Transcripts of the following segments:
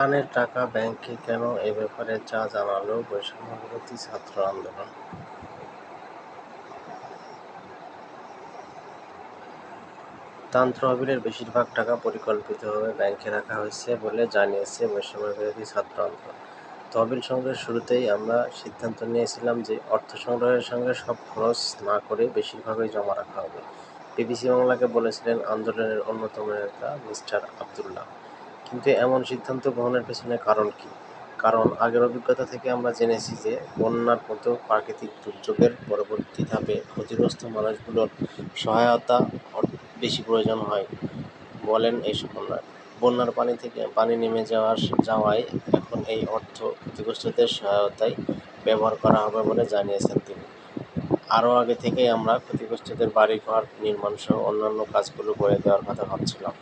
ত্রাণের টাকা ব্যাংকে কেন, এ ব্যাপারে যা জানালো বৈষম্যবিরোধী ছাত্র আন্দোলন। ত্রাণ তহবিলের বেশিরভাগ টাকা পরিকল্পিতভাবে ব্যাংকে রাখা হয়েছে বলে জানিয়েছে বৈষম্যবিরোধী ছাত্র আন্দোলন। তহবিল সংগ্রহের শুরুতেই আমরা সিদ্ধান্ত নিয়েছিলাম যে অর্থ সংগ্রহের সঙ্গে সব খরচ না করে বেশিরভাগই জমা রাখা হবে, বিবিসি বাংলাকে বলেছিলেন আন্দোলনের অন্যতম নেতা মিস্টার আবদুল্লাহ। কিন্তু এমন সিদ্ধান্ত গ্রহণের পেছনে কারণ কী? কারণ আগের অভিজ্ঞতা থেকে আমরা জেনেছি যে বন্যার মতো প্রাকৃতিক দুর্যোগের পরবর্তী ধাপে ক্ষতিগ্রস্ত মানুষগুলোর সহায়তা বেশি প্রয়োজন হয়, বলেন এই সমন্বয়ক। বন্যার পানি নেমে যাওয়ায় এখন এই অর্থ ক্ষতিগ্রস্তদের সহায়তায় ব্যবহার করা হবে বলে জানিয়েছেন তিনি। আরও আগে থেকেই আমরা ক্ষতিগ্রস্তদের বাড়িঘর নির্মাণসহ অন্যান্য কাজগুলো করে দেওয়ার কথা ভাবছিলাম,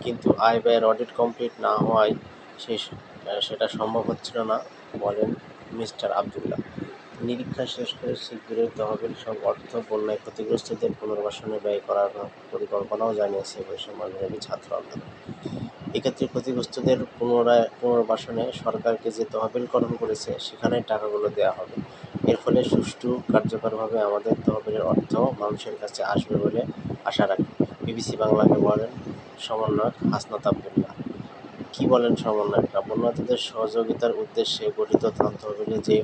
কিন্তু আয় ব্যয়ের অডিট কমপ্লিট না হওয়ায় সেটা সম্ভব হচ্ছিল না, বলেন মিস্টার আবদুল্লাহ। নিরীক্ষা শেষ করে শিগগিরই তহবিল সব অর্থ বন্যায় ক্ষতিগ্রস্তদের পুনর্বাসনে ব্যয় করার পরিকল্পনাও জানিয়েছে বৈষম্যবিরোধী ছাত্র আন্দোলন। এক্ষেত্রে ক্ষতিগ্রস্তদের পুনর্বাসনে সরকারকে যে তহবিল গঠন করেছে সেখানেই টাকাগুলো দেওয়া হবে। এর ফলে সুষ্ঠু কার্যকরভাবে আমাদের তহবিলের অর্থ মানুষের কাছে আসবে বলে আশা রাখি, বিবিসি বাংলাকে বলেন সমন্বয়ক হাসনাত আবদুল্লাহ। কী বলেন সমন্বয়করা? বন্যার্তদের সহযোগিতার উদ্দেশ্যে গঠিত ত্রাণ তহবিলে যে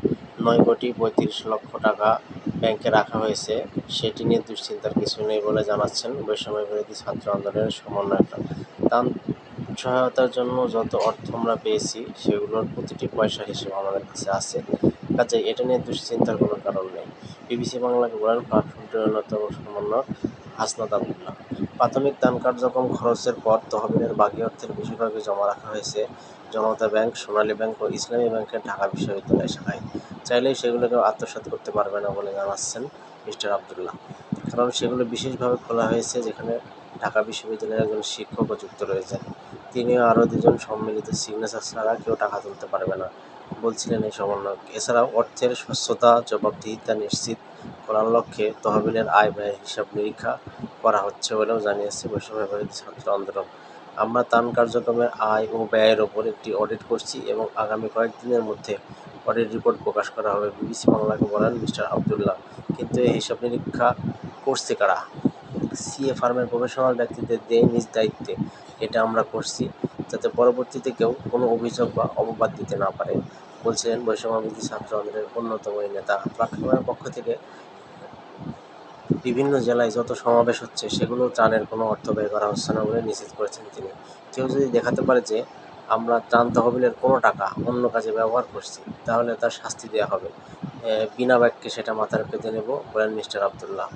9,35,00,000 টাকা ব্যাংকে রাখা হয়েছে সেটি নিয়ে দুশ্চিন্তার কিছু নেই বলে জানাচ্ছেন বৈষম্যবিরোধী ছাত্র আন্দোলনের সমন্বয়করা। ত্রাণ সহায়তার জন্য যত অর্থ আমরা পেয়েছি সেগুলোর প্রতিটি পয়সার হিসেব আমাদের কাছে আছে, কাজেই এটা নিয়ে দুশ্চিন্তার কোনো কারণ নেই, বিবিসি বাংলাকে বলেন প্ল্যাটফর্মটির অন্যতম সমন্বয়ক হাসনাত আবদুল্লাহ। প্রাথমিক ত্রাণ কার্যক্রম খরচের পর তহবিলের বাকি অর্থের বেশিরভাগই জমা রাখা হয়েছে জনতা ব্যাংক, সোনালী ব্যাংক ও ইসলামী ব্যাংকের ঢাকা বিশ্ববিদ্যালয় শাখায়। চাইলেই সেগুলো কেউ আত্মসাৎ করতে পারবে না বলে জানাচ্ছেন মিস্টার আবদুল্লাহ, কারণ সেগুলো বিশেষভাবে খোলা হয়েছে যেখানে ঢাকা বিশ্ববিদ্যালয়ের একজন শিক্ষকও যুক্ত রয়েছেন। তিনি ও আরও 2 জন সম্মিলিত সিগনেচার ছাড়া কেউ টাকা তুলতে পারবে না, বলছিলেন এই সমন্বয়ক। এছাড়াও অর্থের স্বচ্ছতা, জবাবদিহিতা নিশ্চিত করার লক্ষ্যে তহবিলের আয় ব্যয়ের হিসাব নিরীক্ষা করা হচ্ছে বলেও জানিয়েছে বৈষম্যবিরোধী ছাত্র আন্দোলন। আমরা ত্রাণ কার্যক্রমের আয় ও ব্যয়ের ওপর একটি অডিট করছি এবং আগামী কয়েকদিনের মধ্যে অডিট রিপোর্ট প্রকাশ করা হবে, বিবিসি বাংলাকে বলেন মিস্টার আবদুল্লাহ। কিন্তু এই হিসাব নিরীক্ষা করছে কারা? সিএ ফার্মের প্রফেশনাল ব্যক্তিদের দিয়ে নিজ দায়িত্বে এটা আমরা করছি, যাতে পরবর্তীতে কেউ কোনো অভিযোগ বা অপবাদ দিতে না পারে, বলছিলেন বৈষম্যবিরোধী ছাত্র আন্দোলনের অন্যতম এই নেতা। প্ল্যাটফর্মের পক্ষ থেকে বিভিন্ন জেলায় যত সমাবেশ হচ্ছে সেগুলো ত্রাণের কোনো অর্থ ব্যয় করা হচ্ছে না বলে নিশ্চিত করেছেন তিনি। কেউ যদি দেখাতে পারে যে আমরা ত্রাণ তহবিলের কোনো টাকা অন্য কাজে ব্যবহার করছি তাহলে তার শাস্তি দেওয়া হবে, বিনা বাক্যে সেটা মাথায় পেতে নেব, বলেন মিস্টার আবদুল্লাহ।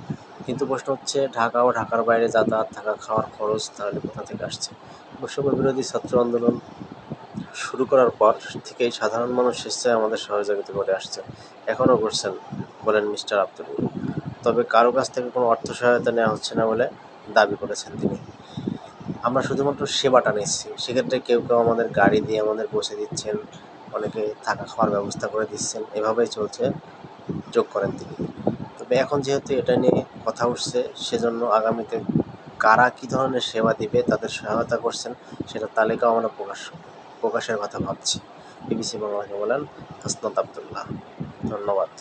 কিন্তু প্রশ্ন হচ্ছে, ঢাকা ও ঢাকার বাইরে যাতায়াত, থাকা, খাওয়ার খরচ তাহলে কোথা থেকে আসছে? বৈষম্যবিরোধী ছাত্র আন্দোলন শুরু করার পর থেকেই সাধারণ মানুষ স্বেচ্ছায় আমাদের সহযোগিতা করে আসছে, এখনও করছেন, বলেন মিস্টার আবদুল্লাহ। তবে কারো কাছ থেকে কোনো অর্থ সহায়তা নেওয়া হচ্ছে না বলে দাবি করেছেন তিনি। আমরা শুধুমাত্র সেবাটা নিচ্ছি। সেক্ষেত্রে কেউ আমাদের গাড়ি দিয়ে আমাদের পৌঁছে দিচ্ছেন, অনেকে থাকা খাওয়ার ব্যবস্থা করে দিচ্ছেন, এভাবেই চলছে, যোগ করেন তিনি। তবে এখন যেহেতু এটা নিয়ে কথা উঠছে, সেজন্য আগামীতে কারা কী ধরনের সেবা দিবে, তাদের সহায়তা করছেন সেটার তালিকাও আমরা প্রকাশের কথা ভাবছি, বিবিসি বাংলাকে বলেন হাসনাত আবদুল্লাহ। ধন্যবাদ।